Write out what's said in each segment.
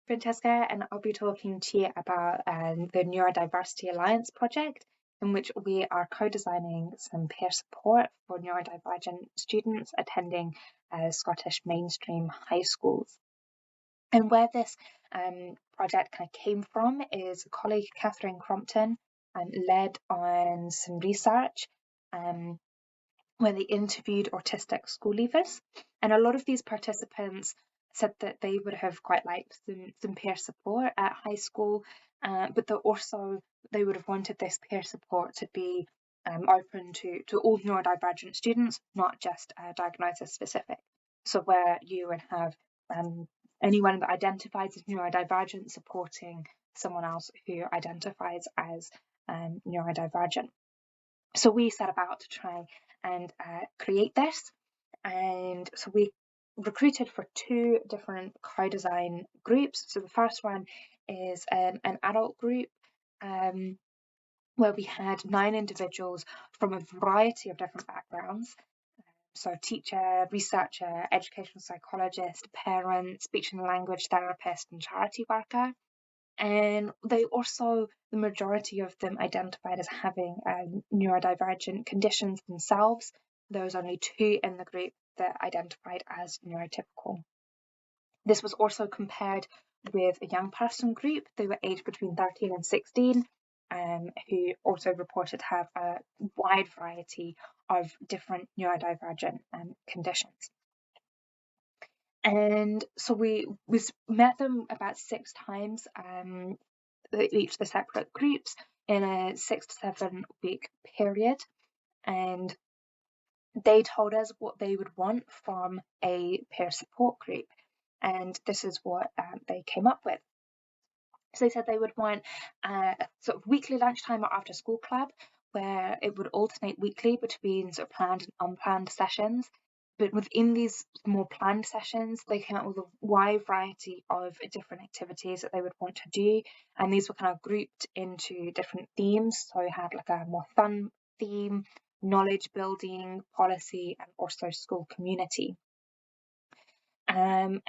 Francesca, and I'll be talking to you about the Neurodiversity Alliance project, in which we are co-designing some peer support for neurodivergent students attending Scottish mainstream high schools. And where this project kind of came from is colleague Catherine Crompton led on some research where they interviewed autistic school leavers, and a lot of these participants said that they would have quite liked some peer support at high school, but that also they would have wanted this peer support to be open to all neurodivergent students, not just diagnosis specific. So where you would have anyone that identifies as neurodivergent supporting someone else who identifies as neurodivergent. So we set about to try and create this, and so we recruited for two different co-design groups. So the first one is an adult group where we had 9 individuals from a variety of different backgrounds. So teacher, researcher, educational psychologist, parent, speech and language therapist, and charity worker. And they also, the majority of them identified as having neurodivergent conditions themselves. There was only 2 in the group that identified as neurotypical. This was also compared with a young person group. They were aged between 13 and 16, who also reported to have a wide variety of different neurodivergent conditions. And so we met them about 6 times, each of the separate groups, in a 6 to 7 week period, and they told us what they would want from a peer support group, and this is what they came up with. So they said they would want a sort of weekly lunchtime or after school club, where it would alternate weekly between sort of planned and unplanned sessions. But within these more planned sessions, they came up with a wide variety of different activities that they would want to do, and these were kind of grouped into different themes. So you had like a more fun theme, knowledge building, policy, and also school community. And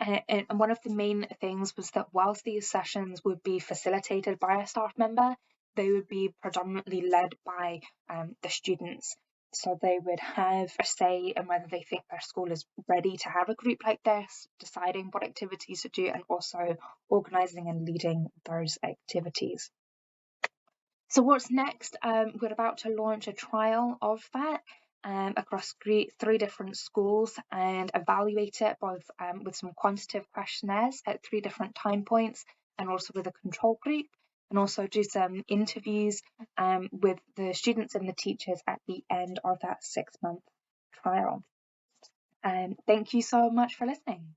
one of the main things was that whilst these sessions would be facilitated by a staff member, they would be predominantly led by the students. So they would have a say in whether they think their school is ready to have a group like this, deciding what activities to do, and also organising and leading those activities. So what's next? We're about to launch a trial of that across 3 different schools and evaluate it both with some quantitative questionnaires at 3 different time points, and also with a control group, and also do some interviews with the students and the teachers at the end of that 6-month trial. Thank you so much for listening.